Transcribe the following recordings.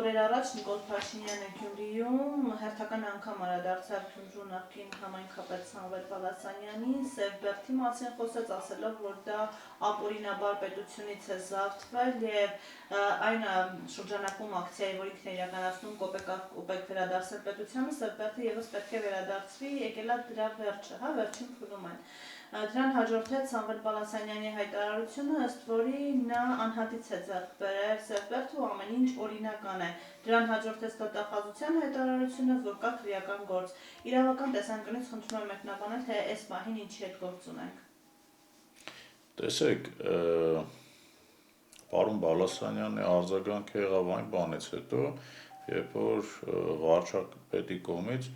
օրեր առաջ Նիկոլ Փաշինյանը Գյումրիում հերթական անգամ անդրադարձավ Գյումրու նախկին համայնքապետ Սամվել Պալասանյանին, Սև Բերդի մասին խոսեց, ասելով, որ դա ապօրինաբար պետությունից է զավթվել եւ այն շրջանակում ակցիայի, որ ինքն է իրականացնում կոպեկ վերադարձել պետությանը, Սև Բերդը եւս պետք է վերադարձվի, եկել է դրա վերջը, վերջին փուլում են։ Դրան հաջորդեց Սամվել Պալասանյանի հայտարարությունը, ըստ որի նա անհատից է ձեռք բերել Սև Բերդը ու ամեն ինչ օրինական է։ Դրան հաջորդեց դատախազության հայտարարությունը, որ կա քրեական գործ։ Իրավական տեսանկյունից խնդրում եմ մեկնաբանել, թե այս պահին ինչի հետ գործ ունենք։ Տեսեք, պարոն Պալասանյանի արձագանքը եղավ այն բանից հետո, երբ որ վարչապետի կողմից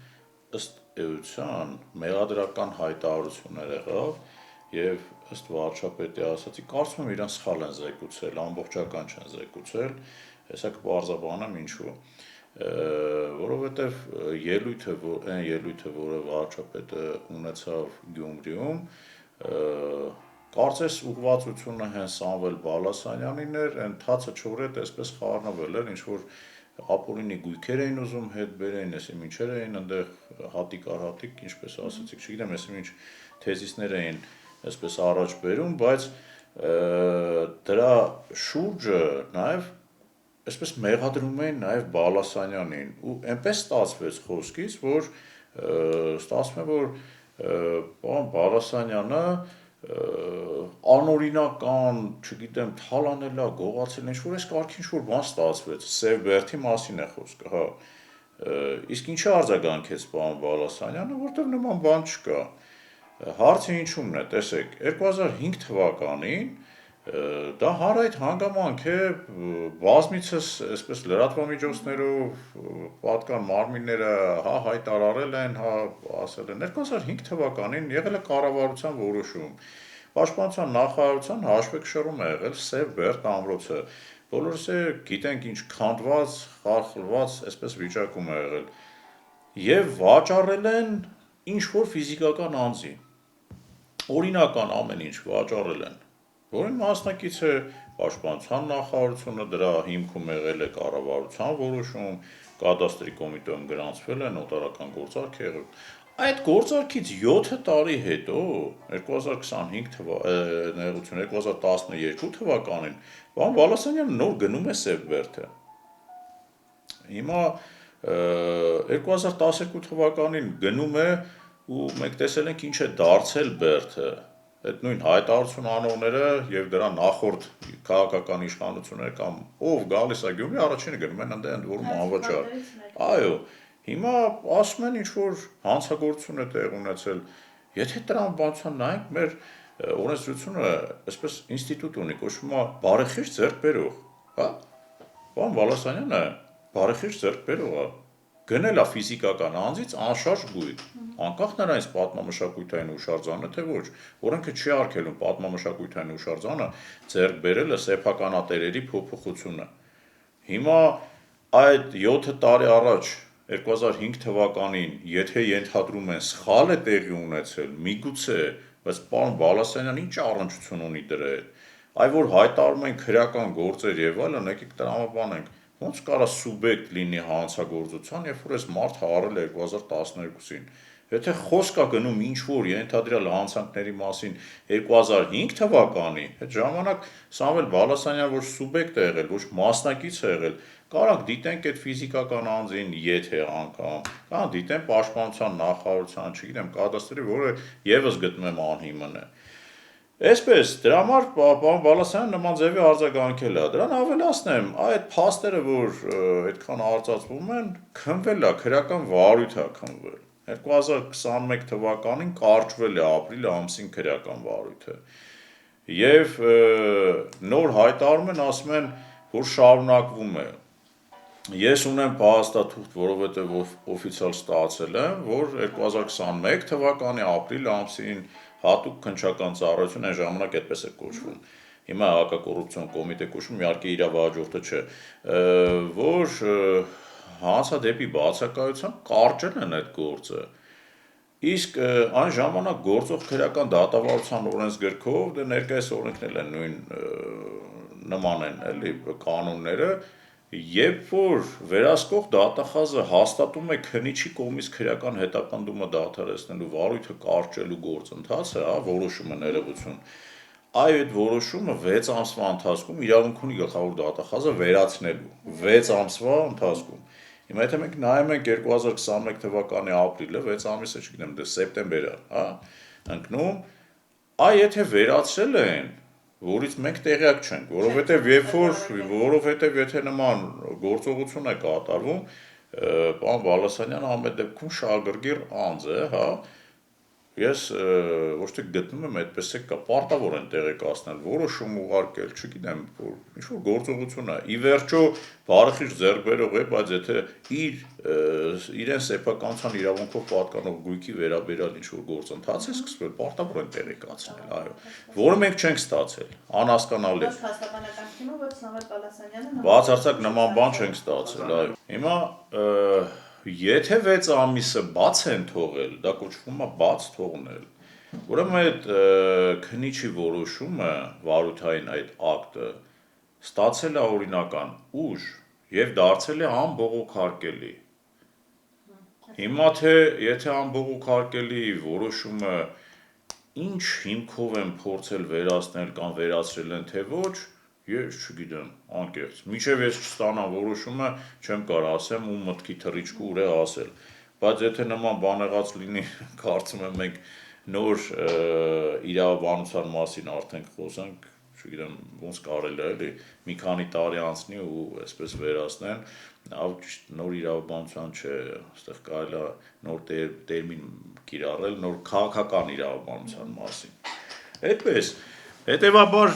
ըստ էության մեղադրական հայտարարություններ եղավ եւ ըստ վարչապետի ասացի, կարծում եմ իրան սխալ են զեկուցել, ամբողջական չեն զեկուցել, հեսա կպարզաբանեմ ինչու։ Որովհետեւ այն ելույթը, որը վարչապետը ունեցավ Գյումրիում, կարծես ուղղվածությունը հենց Սամվել Պալասանյանին էր, ընթացը չորետ այսպես խառնվել էր, ինչ որ ապօրինի գույքեր էին ուզում հետ բերեն, այսինքն ինչեր էին այնտեղ հատիկ առ հատիկ, ինչպես ասացիք, չգիտեմ, այսինքն ինչ թեզիսներ էին այսպես առաջ բերում, բայց դրա շուրջը նաև այսպես մեղադրում էին նաև Պալասանյանին ու այնպես ստացվեց խոսքից, որ ստացվում է, որ պարոն Պալասանյանը անօրինական, չգիտեմ, թալանել է, գողացել, ինչ-որ այս կարգի ինչ-որ բան ստացվեց, Սև Բերդի մասին է խոսքը, հա, իսկ ինչի արձագանքեց պարոն Պալասանյանը, որտեղ նման բան չկա, հարցը ինչումն է, տեսեք, 2005 թվականին դա հարայտ հանգամանք է, բազմիցս այսպես լրատվամիջոցներով պատկան մարմինները հայտարարել են, ասել են, 2005 թվականին եղել է կառավարության որոշում, Պաշտպանության նախարարության հաշվեկշռում է եղել Սև Բերդ ամրոցը, բոլորս գիտենք ինչ քանդված, խարխլված, այսպես վիճակում է եղել, եւ վաճառել են ինչ-որ ֆիզիկական անձի, օրինական ամեն ինչ վաճառել են, որին մասնակից է Պաշտպանության նախարարությունը, դրա հիմքում եղել է կառավարության որոշում, կադաստրի կոմիտեում գրանցվել է, նոտարական գործարք է եղել, այդ գործարքից 7 տարի հետո 2012 թվականին պարոն Պալասանյանը նոր գնում է Սև Բերդը։ Հիմա 2012 թվականին գնում է ու մենք տեսել ենք ինչ է դարձել Բերդը։ Այդ նույն հայտարարություն անողները եւ դրա նախորդ քաղաքական իշխանությունները կամ ով գալիս է Գյումրի, առաջինը գնում են ընդ որում անվճար։ Այո, հիմա ասում են ինչ որ հանցագործություն է տեղ ունեցել։ Եթե տրամաբանության նայենք, մեր օրենսդրությունը այսպես ինստիտուտ ունի, կոչվում է բարեխիղճ ձեռքբերող, հա։ Պարոն Պալասանյանը բարեխիղճ ձեռքբերող է։ Գնել է ֆիզիկական անձից անշարժ գույք, անկախ նրանից պատմամշակութային հուշարձանը թե ոչ, օրենքը չի արգելում պատմամշակութային հուշարձանը ձեռք բերելը սեփականատերերի փոփոխությունը։ Հիմա այդ 7 տարի առաջ 2005 թվականին, եթե ենթադրում են սխալ է տեղի ունեցել, միգուցե, բայց պարոն Պալասանյանը ինչ առնչություն ունի դրա հետ, այ որ հայտարարում են քրեական գործեր եւ այլն, եկեք տրամաբանենք, ոնց կարա սուբյեկտ լինի հանցագործության, երբ որ այս մարդը արել է 2012-ին, եթե խոսք է գնում ինչ-որ ենթադրյալ հանցանքների մասին 2005 թվականի, այդ ժամանակ Սամվել Պալասանյանը, որ սուբյեկտ է եղել, ոչ մասնակից է եղել, կարանք դիտենք այդ ֆիզիկական անձին, եթե անգամ, կամ դիտենք Պաշտպանության նախարարության, չգիտեմ, կադաստրի, որը եւս գտնում եմ անհիմն է։ Այսպես, դրա համար պարոն Պալասանյանը նման ձևի արձագանքել է, դրան ավելացնեմ, այդ փաստերը, որ այդքան արձածվում են, քննվել է, քրեական վարույթ է քննվել։ 2021 թվականին կարճվել է ապրիլ ամսին քրեական վարույթը։ Եվ նոր հայտարարում են, ասում են, որ շարունակվում է։ Ես ունեմ փաստաթուղթ, որովհետև օֆիցիալ ստացել եմ, որ 2021 թվականի ապրիլ ամսին հատուկ քննչական ծառայություն այն ժամանակ այդպես է կոչվում։ Հիմա հակակոռուպցիոն կոմիտե կոչվում, իհարկե իր վարչորդը չէ, որ հանցադեպի բացակայությամբ կարճել են այդ գործը։ Իսկ այն ժամանակ գործող քրեական դատավարության օրենսգրքով, դե ներկայիս օրենքն էլ են նույն նման են, էլի կանոնները, երբ որ վերահսկող դատախազը հաստատում է քննիչի կողմից քրեական հետապնդումը դադարեցնելու վարույթը կարճելու գործընթացը, որոշումը ներողություն, այդ որոշումը 6 ամսվա ընթացքում իրավունք ունի գլխավոր դատախազը վերացնելու 6 ամսվա ընթացքում։ Հիմա եթե մենք նայում ենք 2021 թվականի ապրիլը, 6 ամիսը, չգիտեմ, դե սեպտեմբեր է, ընկնում, եթե վերացրել են, որից մենք տեղյակ չենք, որովհետև եթե նման գործողություն է կատարվում, պարոն Բալասանյանը ամեն դեպքում շահագրգիռ անձ է, ես ոչ թե գտնում եմ այդպես է պարտավոր են տեղեկացնել, որոշում ուղարկել, չգիտեմ, որ ինչ-որ գործողություն է, ի վերջո բարեխիղճ ձեռք բերող է, բայց եթե իրեն սեփականության իրավունքով պատկանող գույքի վերաբերյալ ինչ-որ գործընթաց է սկսվել, պարտավոր են տեղեկացնել, այո, որը մենք չենք ստացել, անհասկանալի է։ Փաստաբանական թիմը, որ Սամվել Պալասանյանը Բացարձակ նման բան չենք ստացել, այո։ Հիմա եթե 6 ամիսը բաց են թողել, դա կոչվում է բաց թողնել, ուրեմն այդ քննիչի որոշումը, վարույթային այդ ակտը, ստացել է օրինական ուժ և դարձել է անբողոքարկելի։ Հիմա թե եթե անբողոքարկելի որոշումը ինչ հիմքով են փորձել վերացնել կամ վերացրել են, թե ոչ, ես չգիտեմ, անկեղծ, մինչև ես չստանամ որոշումը, չեմ կարող ասեմ ու մտքի թռիչքը ուր է ասել, բայց եթե նման բան եղած լինի, կարծում եմ մենք նոր իրավաբանության մասին արդեն խոսենք, չգիտեմ, ոնց կարելի է, էլի, մի քանի տարի անցնի ու այսպես վերացնեն, նոր իրավաբանության չէ, այստեղ կարելի է նոր տերմին կիրառել, նոր քաղաքական իրավաբանության մասին։ Այդպես, հետևաբար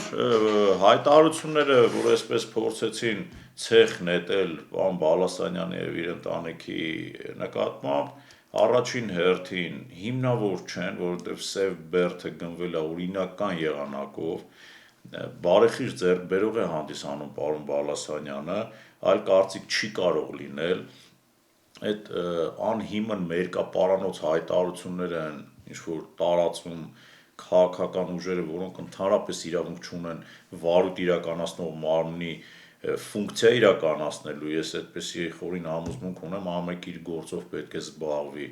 հայտարարությունները, որ այսպես փորձեցին ցեխ նետել պարոն Բալասանյանի և իր ընտանիքի նկատմամբ, առաջին հերթին հիմնավոր չեն, որովհետև Սև Բերդը գնվել է օրինական եղանակով, բարեխիղճ ձեռք բերող է հանդիսանում պարոն Բալասանյանը, այլ կարծիք չի կարող լինել, այդ անհիմն մերկապարանոց հայտարարությունները են ինչ-որ տարածում քաղաքական ուժերը, որոնք ընդհանրապես իրավունք չունեն վարույթ իրականացնող մարմնի ֆունկցիա իրականացնելու, ես այդպիսի խորին համոզմունք ունեմ, ամեն իր գործով պետք է զբաղվի,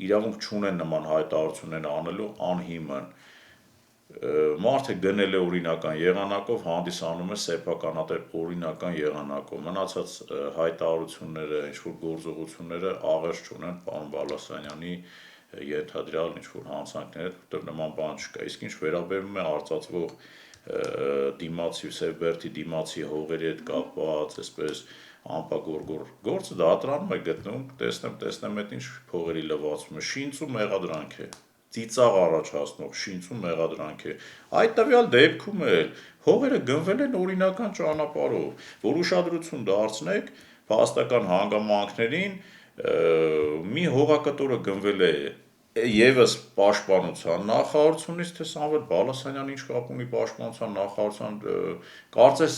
իրավունք չունեն նման հայտարարություններ անելու անհիմն, մարդը գնել է օրինական եղանակով, հանդիսանում է սեփականատեր օրինական եղանակով, մնացած հայտարարությունները, ինչ-որ գործողությունները աղերս չունեն պարոն Բալասանյանի ենթադրյալ ինչ-որ հանցանքներ, որտեղ նման բան չկա, իսկ ինչ վերաբերում է արծացվող դիմացի, Սև Բերդի դիմացի հողերի հետ կապված, այսպես անպագորգոր գործը դատարանում է գտնվում, տեսնեմ այդ ինչ փողերի լվացումը, շինց ու մեղադրանք է, ծիծաղ առաջացնող շինց ու մեղադրանք է, այդ տվյալ դեպքում էլ հողերը գնվել են օրինական ճանապարհով, որ ուշադրություն դարձնեք փաստական հանգամանքներին, մի հողակտորը գնվել է ևս պաշտպանության նախարարությունից, թե Սամվել Բալասանյանը ինչ կապ ունի պաշտպանության նախարարության, կարծես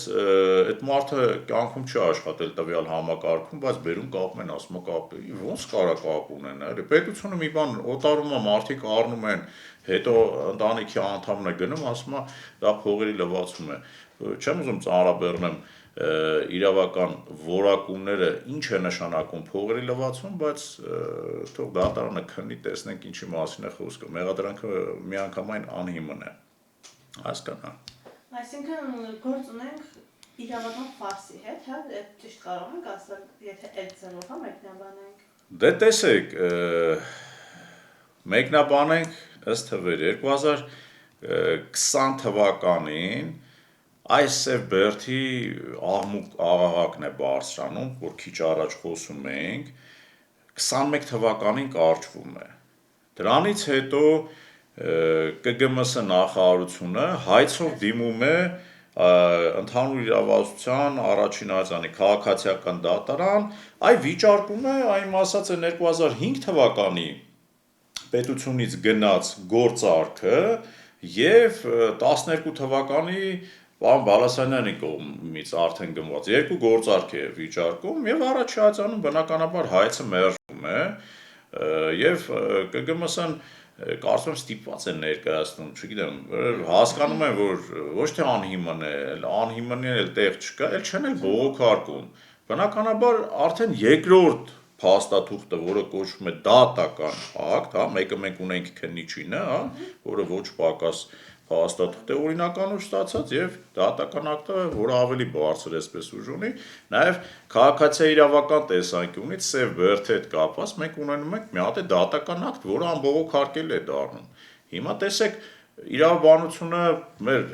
այդ մարդը կյանքում չի աշխատել տվյալ համակարգում, բայց բերում կապում են, ասում է կապ, ոնց կարա կապ ունենա, պետությունը մի բան օտարում է, մարդիկ առնում են, հետո ընտանիքի անդամն է գնում, ասում է դա փողերի լվացում է, չեմ ուզում ծանրաբեռնեմ իրավական որակումները ինչ է նշանակում փողերի լվացում, բայց թող դատարանը քննի, տեսնենք ինչի մասին է խոսքը, մեղադրանքը միանգամայն անհիմն է, հասկանա։ Այսինքն գործ ունենք իրավական ֆարսի հետ, այդ ճիշտ կարող ենք ասել, եթե այդ ձևով մեկնաբանենք։ Դե տեսեք, մեկնաբանենք ըստ թվերի 2020 թվականին այս Սև Բերդի աղաղակն է բարձրանում, որ քիչ առաջ խոսում էինք, 21 թվականին կարճվում է, դրանից հետո ԿԳՄՍ նախարարությունը հայցով դիմում է ընդհանուր իրավասության առաջին արձանի քաղաքացիական դատարան, վիճարկում է, այն ասած է 2005 թվականի պետությունից գնաց գործարքը և 12 թվականի պարոն Բալասանյանի կողմից արդեն գնված երկու գործարք է վիճարկում և առաջին արձանում բնականաբար հայցը մերժվում է և ԿԳՄՍ-ն կարծում եմ ստիպված են ներկայացնում, չգիտեմ, հասկանում են, որ ոչ թե անհիմն է, անհիմնի էլ տեղ չկա, էլ չեն էլ բողոքարկում։ Բնականաբար արդեն երկրորդ փաստաթուղթը, որը կոչվում է դատական ակտ, հա, մեկը մենք ունենք քննիչինը, հա, որը ոչ պակաս փաստաթուղթ է օրինականով ստացած եւ դատական ակտը, որը ավելի բարձր էսպես ուժ ունի, նաեւ քաղաքացիայի իրավական տեսանկյունից սև բերդի հետ կապված մենք ունենում ենք մի հատ դատական ակտ, որը անբողոքարկելի է դառնում։ Հիմա տեսեք իրավաբանությունը մեր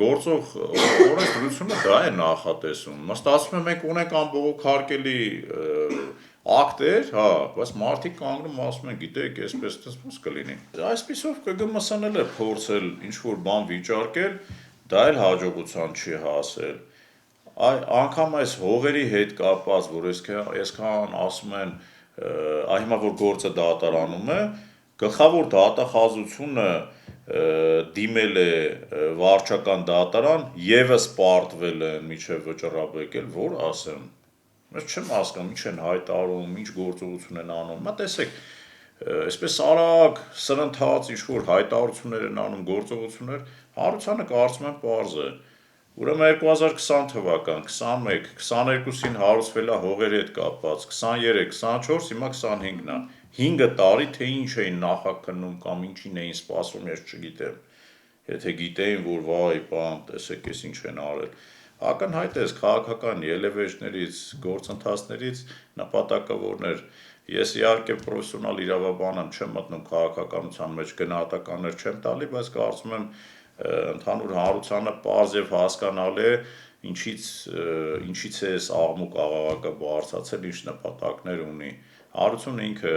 գործող օրենսդրությունը դա է նախատեսում։ Ստացվում է մենք ունենք անբողոքարկելի ակտեր, հա, բայց մարդիկ կանգնում ասում են, գիտեք, այսպես ոնց կլինի։ Այսպիսով ԿԳՄՍ-ն էլ է փորձել ինչ-որ բան վիճարկել, դա էլ հաջողության չի հասել։ Անգամ այս հողերի հետ կապված, որ այսքան ասում են, հիմա որ գործը դատարանում է, գլխավոր դատախազությունը դիմել է վարչական դատարան, եւս պարտվել են միջև վճռաբեկել, որ ասեմ։ Ես չեմ հասկանում, ինչ են հայտարարում, ինչ գործողություն են անում։ Մա տեսեք, այսպես արագ սրընթաց ինչ-որ հայտարարություններ են անում, գործողություններ, հարուցանը կարծում եմ պարզ է։ Ուրեմն 2020 թվական, 21, 22-ին հարուցվել է հողերի հետ կապված, 23, 24, հիմա 25-ն է։ 5 տարի թե ինչ էին նախաքննում կամ ինչին էին սպասում, ես չգիտեմ։ Եթե գիտեին, որ վայ, բան, տեսեք, ես ինչ են արել։ Ակնհայտ է քաղաքական ելևէջներից, գործընթացներից նպատակավորներ։ Ես իհարկե պրոֆեսիոնալ իրավաբան եմ, չեմ մտնում քաղաքականության մեջ, գնահատականներ չեմ տալի, բայց կարծում եմ ընդհանուր հանրությանը պարզ եւ հասկանալի է, ինչից է այս աղմուկ աղաղակը բարձրացել, ինչ նպատակներ ունի։ Հանրությունը ինքը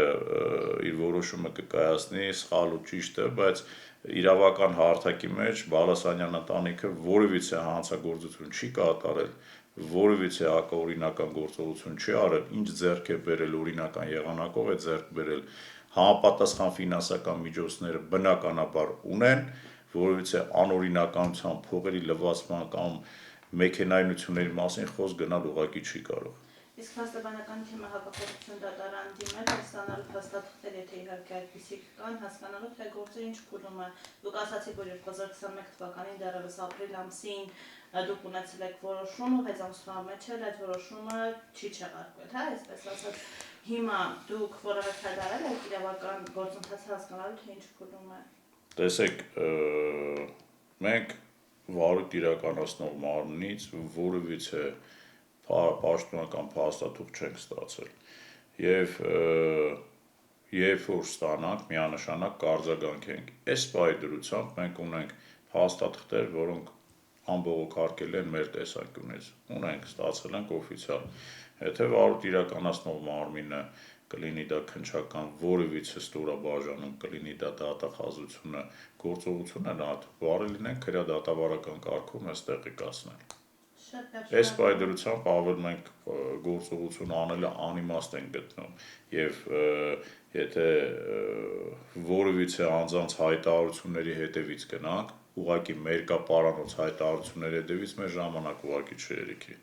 իր որոշումը կկայացնի, սխալ ու ճիշտը, բայց իրավական հարթակի մեջ Բալասանյան ընտանիքը որևիցե հանցագործություն չի կատարել, որևիցե հակաօրինական գործողություն չի արել, ինչ ձեռք է բերել օրինական եղանակով է ձեռք բերել, համապատասխան ֆինանսական միջոցները բնականաբար ունեն, որևիցե անօրինականության, փողերի լվացման կամ մեքենայնությունների մասին խոսք գնալ ուղղակի չի կարող։ Իսկ փաստաբանական թիմը հակապատասխան դատարան դիմել է ստանալու փաստաթղթեր, եթե իհարկե այդպիսիք կան, հասկանալու թե գործը ինչ քուլում է։ Դուք ասացիք, որ 2021 թվականին դեռևս ապրիլ ամսին դուք ունեցել եք որոշում, 6 ամսվա մեջ էլ այդ որոշումը չի չեղարկվել, հա, այսպես ասած։ Հիմա դուք որևէ քայլ արել եք իրավական գործընթացը հասկանալու թե ինչ քուլում է։ Տեսեք, մենք վարույթ իրականացնող մարմնից որևիցե պաշտոնական փաստաթուղթ չենք ստացել եւ երբ որ ստանանք միանշանակ կարձագանքենք այս պայդրությամբ մենք ունենք փաստաթղթեր, որոնք անբողոքարկելի են մեր տեսանկյունից ունենք ստացել ենք օֆիցիալ եթե վարույթ իրականացնող մարմինը կլինի դա քննչական որևիցե ստորաբաժանում կլինի դա դատախազությունը գործողությունը նա բարի լինենք քրյա դատավարական կարգում այս տեղեկացնել Այս պայդրությամբ ավել մենք գործողություն անելը անիմաստ են գտնում եւ եթե որևիցե անձանց հայտարարությունների հետևից գնանք ուղղակի մերկապարանոց հայտարարությունների հետևից մեր ժամանակ ուղղակի չի երիքի